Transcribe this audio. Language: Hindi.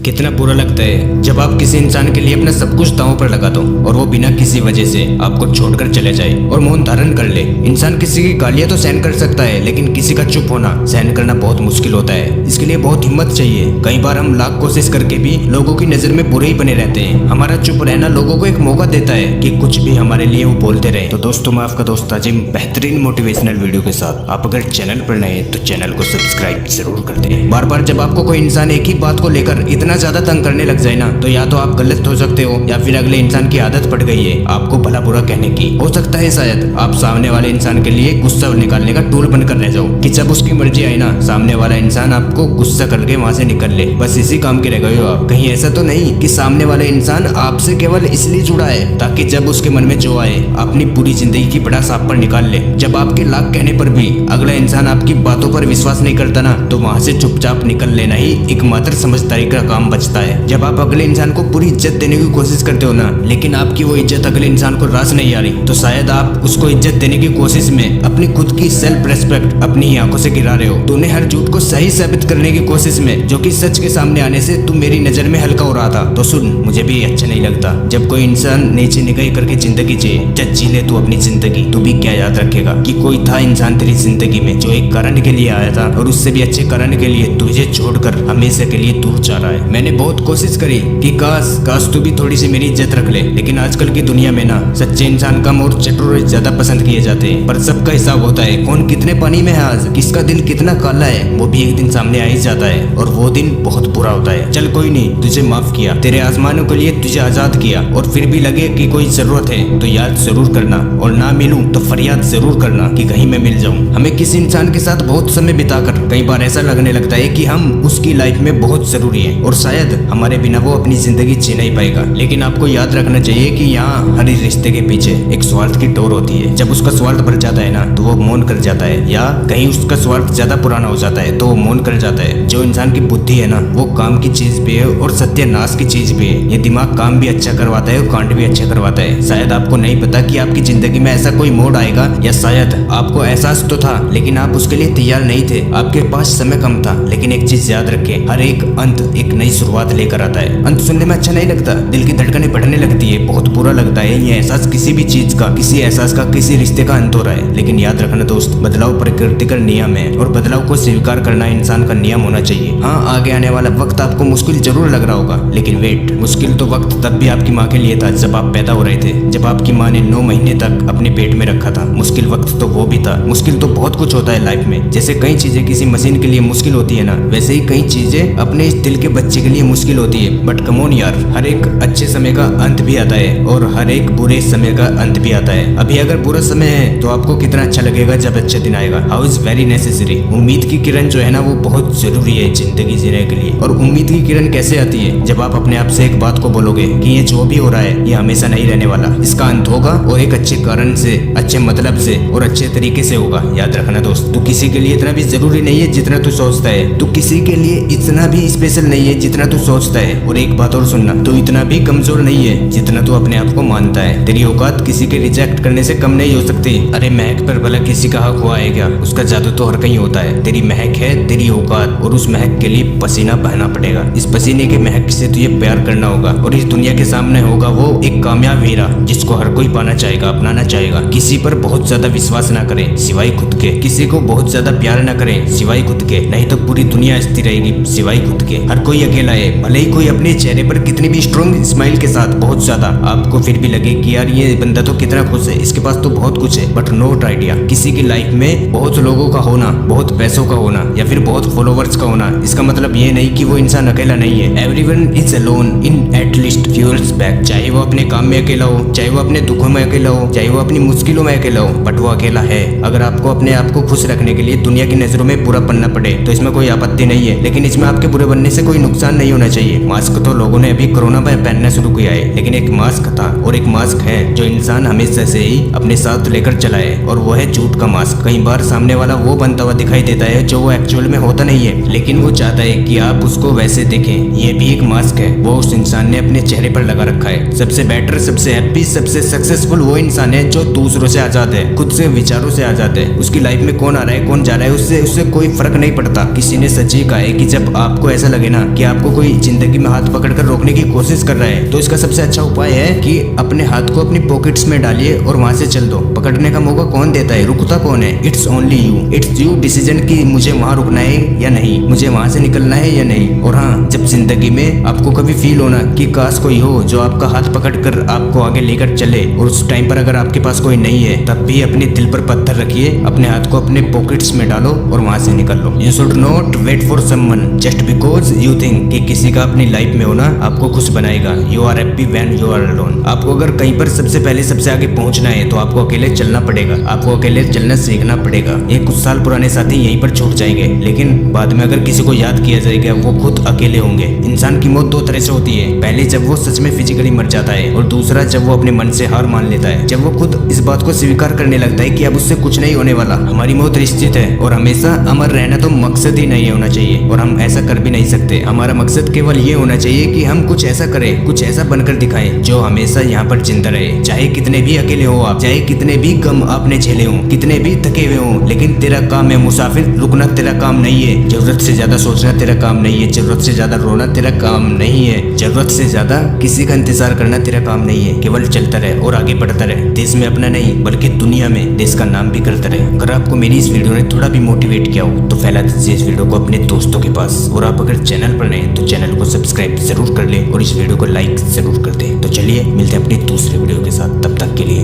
कितना बुरा लगता है जब आप किसी इंसान के लिए अपना सब कुछ दांव पर लगा दो और वो बिना किसी वजह से आपको छोड़कर चले जाए और मौन धारण कर ले। इंसान किसी की गालियां तो सहन कर सकता है, लेकिन किसी का चुप होना सहन करना बहुत मुश्किल होता है। इसके लिए बहुत हिम्मत चाहिए। कई बार हम लाख कोशिश करके भी लोगों की नजर में बुरे ही बने रहते हैं। हमारा चुप रहना लोगों को एक मौका देता है कि कुछ भी हमारे लिए वो बोलते रहे। तो दोस्तों, मैं आपका दोस्त आजिम बेहतरीन मोटिवेशनल वीडियो के साथ। आप अगर चैनल पर नए हैं तो चैनल को सब्सक्राइब जरूर कर दें। बार बार जब आपको कोई इंसान एक ही बात को लेकर इतना ज्यादा तंग करने लग जाए ना, तो या तो आप गलत हो सकते हो या फिर अगले इंसान की आदत पड़ गई है आपको भला बुरा कहने की। हो सकता है शायद आप सामने वाले इंसान के लिए गुस्सा निकालने का टूल बनकर रह जाओ कि जब उसकी मर्जी आई ना, सामने वाला इंसान आपको गुस्सा करके वहां से निकल ले। बस इसी काम के रह गए हो आप। कहीं ऐसा तो नहीं कि सामने वाले इंसान आपसे केवल इसलिए जुड़ा है ताकि जब उसके मन में जो आए अपनी पूरी जिंदगी की बड़ा साफ पर निकाल ले। जब आपके लाख कहने पर भी अगला इंसान आपकी बातों पर विश्वास नहीं करता ना, तो वहां से चुपचाप निकल लेना ही एकमात्र समझदारी का काम बचता है। जब आप अगले इंसान को पूरी इज्जत देने की कोशिश करते हो ना, लेकिन आपकी वो इज्जत अगले इंसान को रास नहीं आ रही, तो शायद आप उसको इज्जत देने की कोशिश में अपनी खुद की सेल्फ रेस्पेक्ट अपनी ही आंखों से गिरा रहे हो। तूने हर झूठ को सही साबित करने की कोशिश में, जो कि सच के सामने आने से तू मेरी नजर में हल्का हो रहा था। तो सुन, मुझे भी अच्छा नहीं लगता जब कोई इंसान नीचे निगाह करके जिंदगी जिए। जब जी ले तू अपनी जिंदगी, तू भी क्या याद रखेगा कि कोई था इंसान तेरी जिंदगी में जो एक कारण के लिए आया था और उससे भी अच्छे कारण के लिए तुझे छोड़कर हमेशा के लिए दूर जा रहा है। मैंने बहुत कोशिश करी कि काश तू भी थोड़ी सी मेरी इज्जत रख ले, लेकिन आजकल की दुनिया में ना सच्चे इंसान कम और चतुर ज्यादा पसंद किए जाते हैं। पर सबका हिसाब होता है, कौन कितने पानी में है आज, किसका दिल कितना काला है, वो भी एक दिन सामने आ ही जाता है और वो दिन बहुत बुरा होता है। चल कोई नहीं, तुझे माफ किया, तेरे आसमानों के लिए तुझे आजाद किया, और फिर भी लगे कि कोई जरूरत है तो याद जरूर करना, और ना मिलूं तो फरियाद जरूर करना कि कहीं मैं मिल जाऊं। हमें किसी इंसान के साथ बहुत समय बिताकर कई बार ऐसा लगने लगता है कि हम उसकी लाइफ में बहुत जरूरी है और शायद हमारे बिना वो अपनी जिंदगी जी नहीं पाएगा। लेकिन आपको याद रखना चाहिए कि यहाँ हर रिश्ते के पीछे एक स्वार्थ की डोर होती है। जब उसका स्वार्थ बढ़ जाता है ना, तो वो मौन कर जाता है, या कहीं उसका स्वार्थ ज्यादा पुराना हो जाता है तो वो मौन कर जाता है। जो इंसान की बुद्धि है ना, वो काम की चीज भी है और सत्यानाश की चीज भी है। ये दिमाग काम भी अच्छा करवाता है और कांड भी अच्छा करवाता है। शायद आपको नहीं पता कि आपकी जिंदगी में ऐसा कोई मोड़ आएगा, या शायद आपको एहसास तो था लेकिन आप उसके लिए तैयार नहीं थे। आपके पास समय कम था, लेकिन एक चीज याद रखें, हर एक अंत एक नई शुरुआत लेकर आता है। अंत सुनने में अच्छा नहीं लगता, दिल की धड़कनें बढ़ने लगती है, बहुत बुरा लगता है ये एहसास किसी भी चीज का, किसी एहसास का, किसी रिश्ते का अंत हो रहा है। लेकिन याद रखना दोस्त, बदलाव प्रकृति का नियम है और बदलाव को स्वीकार करना इंसान का नियम होना चाहिए। हाँ, आगे आने वाला वक्त आपको मुश्किल जरूर लग रहा होगा, लेकिन वेट, मुश्किल तो वक्त तब भी आपकी माँ के लिए था जब आप पैदा हो रहे थे, जब आपकी माँ ने 9 महीने तक अपने पेट में रखा था। मुश्किल वक्त तो वो भी था। मुश्किल तो बहुत कुछ होता है लाइफ में। जैसे कई चीजें किसी मशीन के लिए मुश्किल होती है ना, वैसे ही कई चीजें अपने इस दिल के बच्चे के लिए मुश्किल होती है। बट कम ऑन यार, हर एक अच्छे समय का अंत भी आता है और हर एक बुरे समय का अंत भी आता है। अभी अगर बुरा समय है तो आपको कितना अच्छा लगेगा जब अच्छा दिन आएगा। How is very necessary. उम्मीद की किरण जो है ना, वो बहुत जरूरी है जिंदगी जीने के लिए। और उम्मीद की किरण कैसे आती है? जब आप अपने आप से एक बात को बोलोगे कि ये जो भी हो रहा है ये हमेशा नहीं रहने वाला, इसका अंत होगा और एक अच्छे कारण से, अच्छे मतलब से और अच्छे तरीके से होगा। याद रखना दोस्त, तू किसी के लिए इतना भी जरूरी नहीं है जितना तू सोचता है। तू किसी के लिए इतना भी स्पेशल नहीं है जितना तू सोचता है। और एक बात और सुनना, तू इतना भी कमजोर नहीं है जितना तू अपने आप को मानता है। तेरी औकात किसी के रिजेक्ट करने से कम नहीं हो सकती। अरे महक पर भला किसी का हक हुआ है क्या? उसका जादू तो हर कहीं होता है। तेरी महक है तेरी औकात, और उस महक के लिए पसीना बहना पड़ेगा। इस पसीने के महक से तुझे प्यार करना होगा और इस दुनिया के सामने होगा वो एक कामयाब हीरा जिसको हर कोई पाना चाहेगा, अपनाना चाहेगा। किसी पर बहुत ज्यादा विश्वास ना करें सिवाय खुद के। किसी को बहुत ज्यादा प्यार ना करें सिवाय खुद के, नहीं तो पूरी दुनिया हंसती रहेगी सिवाय खुद के। हर कोई अकेला है, भले ही कोई अपने चेहरे पर कितनी भी स्ट्रॉन्ग स्माइल के साथ बहुत ज्यादा आपको फिर भी लगे कि यार ये बंदा तो कितना खुश है, इसके पास तो बहुत कुछ है। बट नोट आइडिया, किसी की लाइफ में बहुत लोगों का होना, बहुत पैसों का होना या फिर बहुत फॉलोवर्स का होना, इसका मतलब ये नहीं कि वो इंसान अकेला नहीं है। Everyone is alone in at least few years back. चाहे वो अपने काम में अकेला हो, चाहे वो अपने दुखों में अकेला हो, चाहे वो अपनी मुश्किलों में अकेला हो, बट वो अकेला है। अगर आपको अपने आप को खुश रखने के लिए दुनिया की नजरों में बुरा बनना पड़े तो इसमें कोई आपत्ति नहीं है, लेकिन इसमें आपके बुरे बनने से कोई नुकसान नहीं होना चाहिए। मास्क तो लोगों ने अभी कोरोना में पहनना शुरू किया है, लेकिन एक मास्क था और एक मास्क है जो इंसान हमेशा से ही अपने साथ लेकर चला है, और वो है झूठ का मास्क। कई बार सामने वाला वो बनता हुआ दिखाई देता है जो वो एक्चुअल में होता नहीं है, लेकिन वो चाहता है कि आप उसको वैसे देखें। ये भी एक मास्क है, वो उस इंसान ने अपने चेहरे पर लगा रखा है। सबसे बेटर, सबसे हैप्पी, सबसे सक्सेसफुल वो इंसान है जो दूसरों से आजाद है, खुद से, विचारों से आजाद है। उसकी लाइफ में कौन आ रहा है कौन जा रहा है उससे कोई फर्क नहीं पड़ता। किसी ने सच ही कहा है कि जब आपको ऐसा लगे ना कि कि आपको कोई जिंदगी में हाथ पकड़कर रोकने की कोशिश कर रहा है, तो इसका सबसे अच्छा उपाय है कि अपने हाथ को अपनी पॉकेट्स में डालिए और वहां से चल दो। पकड़ने का मौका कौन देता है, रुकता कौन है? It's only you. It's you decision कि मुझे वहां रुकना है या नहीं, मुझे वहां से निकलना है या नहीं। और हाँ, जब जिंदगी में आपको कभी फील होना कि काश कोई हो जो आपका हाथ पकड़कर आपको आगे लेकर चले, और उस टाइम पर अगर आपके पास कोई नहीं है, तब भी अपने दिल पर पत्थर रखिए, अपने हाथ को अपने पॉकेट्स में डालो और वहां से निकल लो। You should not wait for someone just because you think कि किसी का अपनी लाइफ में होना आपको खुश बनाएगा। You are happy when you are alone. आपको अगर कहीं पर सबसे पहले सबसे आगे पहुंचना है तो आपको अकेले चलना पड़ेगा, आपको अकेले चलना सीखना पड़ेगा। ये कुछ साल पुराने साथी यहीं पर छूट जाएंगे, लेकिन बाद में अगर किसी को याद किया जाएगा वो खुद अकेले होंगे। इंसान की मौत दो तरह से होती है, पहले जब वो सच में फिजिकली मर जाता है, और दूसरा जब वो अपने मन से हार मान लेता है, जब वो खुद इस बात को स्वीकार करने लगता है कि अब उससे कुछ नहीं होने वाला, हमारी मौत निश्चित है। और हमेशा अमर रहना तो मकसद ही नहीं होना चाहिए, और हम ऐसा कर भी नहीं सकते। हमारा मकसद केवल ये होना चाहिए कि हम कुछ ऐसा करें, कुछ ऐसा बनकर दिखाएं जो हमेशा यहाँ पर जिंदा रहे। चाहे कितने भी अकेले हो आप, चाहे कितने भी गम आपने झेले हो, कितने भी थके हुए हो, लेकिन तेरा काम है मुसाफिर, रुकना तेरा काम नहीं है। जरूरत से ज्यादा सोचना तेरा काम नहीं है, जरूरत से ज्यादा रोना तेरा काम नहीं है, जरूरत से ज्यादा किसी का इंतजार करना तेरा काम नहीं है। केवल चलता रहे और आगे बढ़ता रहे। देश में अपना नहीं बल्कि दुनिया में देश का नाम भी करता रहे। अगर आपको मेरी इस वीडियो ने थोड़ा भी मोटिवेट किया हो तो फैला दीजिए इस वीडियो को अपने दोस्तों के पास। और आप अगर चैनल पर नए हैं तो चैनल को सब्सक्राइब जरूर कर ले और इस वीडियो को लाइक जरूर कर दे। तो चलिए मिलते हैं अपनी दूसरे वीडियो के साथ, तब तक के लिए